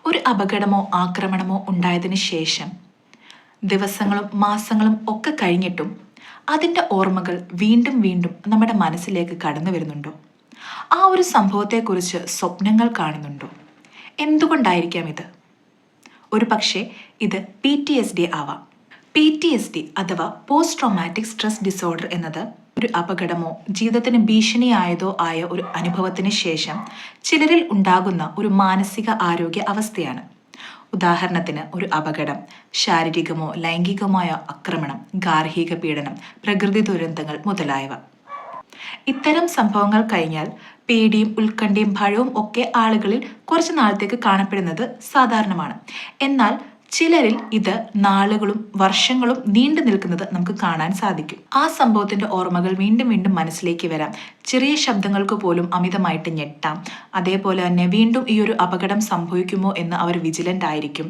ഒരു അപകടമോ ആക്രമണമോ ഉണ്ടായതിനു ശേഷം ദിവസങ്ങളും മാസങ്ങളും ഒക്കെ കഴിഞ്ഞിട്ടും അതിൻ്റെ ഓർമ്മകൾ വീണ്ടും വീണ്ടും നമ്മുടെ മനസ്സിലേക്ക് കടന്നു വരുന്നുണ്ടോ? ആ ഒരു സംഭവത്തെക്കുറിച്ച് സ്വപ്നങ്ങൾ കാണുന്നുണ്ടോ? എന്തുകൊണ്ടായിരിക്കാം ഇത്? ഒരു പക്ഷേ ഇത് PTSD ആവാം. PTSD അഥവാ പോസ്റ്റ് ട്രോമാറ്റിക് സ്ട്രെസ് ഡിസോർഡർ എന്നത് ഒരു അപകടമോ ജീവിതത്തിന് ഭീഷണിയായതോ ആയ ഒരു അനുഭവത്തിന് ശേഷം ചിലരിൽ ഉണ്ടാകുന്ന ഒരു മാനസിക ആരോഗ്യ അവസ്ഥയാണ്. ഉദാഹരണത്തിന് ഒരു അപകടം, ശാരീരികമോ ലൈംഗികമായ ആക്രമണം, ഗാർഹിക പീഡനം, പ്രകൃതി ദുരന്തങ്ങൾ മുതലായവ. ഇത്തരം സംഭവങ്ങൾ കഴിഞ്ഞാൽ പേടിയും ഉത്കണ്ഠയും ഭയവും ഒക്കെ ആളുകളിൽ കുറച്ചു നാളത്തേക്ക് കാണപ്പെടുന്നത് സാധാരണമാണ്. എന്നാൽ ചിലരിൽ ഇത് നാളുകളും വർഷങ്ങളും നീണ്ടു നിൽക്കുന്നത് നമുക്ക് കാണാൻ സാധിക്കും. ആ സംഭവത്തിന്റെ ഓർമ്മകൾ വീണ്ടും വീണ്ടും മനസ്സിലേക്ക് വരാം. ചെറിയ ശബ്ദങ്ങൾക്ക് പോലും അമിതമായിട്ട് ഞെട്ടാം. അതേപോലെ തന്നെ വീണ്ടും ഈ ഒരു അപകടം സംഭവിക്കുമോ എന്ന് അവർ വിജിലന്റ് ആയിരിക്കും.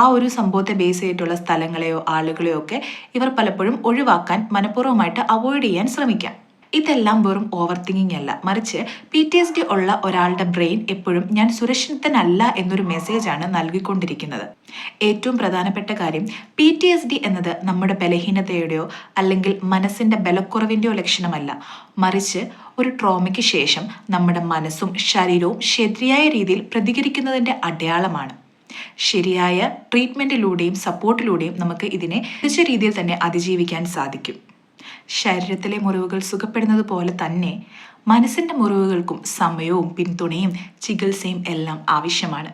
ആ ഒരു സംഭവത്തെ ബേസ് ചെയ്തിട്ടുള്ള സ്ഥലങ്ങളെയോ ആളുകളെയോ ഒക്കെ ഇവർ പലപ്പോഴും ഒഴിവാക്കാൻ മനഃപൂർവ്വമായിട്ട് അവോയ്ഡ് ചെയ്യാൻ ശ്രമിക്കാം. ഇതെല്ലാം വെറും ഓവർ തിങ്കിങ് അല്ല, മറിച്ച് PTSD ഉള്ള ഒരാളുടെ ബ്രെയിൻ എപ്പോഴും ഞാൻ സുരക്ഷിതനല്ല എന്നൊരു മെസ്സേജാണ് നൽകിക്കൊണ്ടിരിക്കുന്നത്. ഏറ്റവും പ്രധാനപ്പെട്ട കാര്യം, PTSD എന്നത് നമ്മുടെ ബലഹീനതയുടെയോ അല്ലെങ്കിൽ മനസ്സിന്റെ ബലക്കുറവിൻ്റെയോ ലക്ഷണമല്ല, മറിച്ച് ഒരു ട്രോമയ്ക്ക് ശേഷം നമ്മുടെ മനസ്സും ശരീരവും ശരിയായ രീതിയിൽ പ്രതികരിക്കുന്നതിൻ്റെ അടയാളമാണ്. ശരിയായ ട്രീറ്റ്മെൻറ്റിലൂടെയും സപ്പോർട്ടിലൂടെയും നമുക്ക് ഇതിനെ മികച്ച രീതിയിൽ തന്നെ അതിജീവിക്കാൻ സാധിക്കും. ശരീരത്തിലെ മുറിവുകൾ സുഖപ്പെടുന്നത് പോലെ തന്നെ മനസ്സിൻ്റെ മുറിവുകൾക്കും സമയവും പിന്തുണയും ചികിത്സയും എല്ലാം ആവശ്യമാണ്.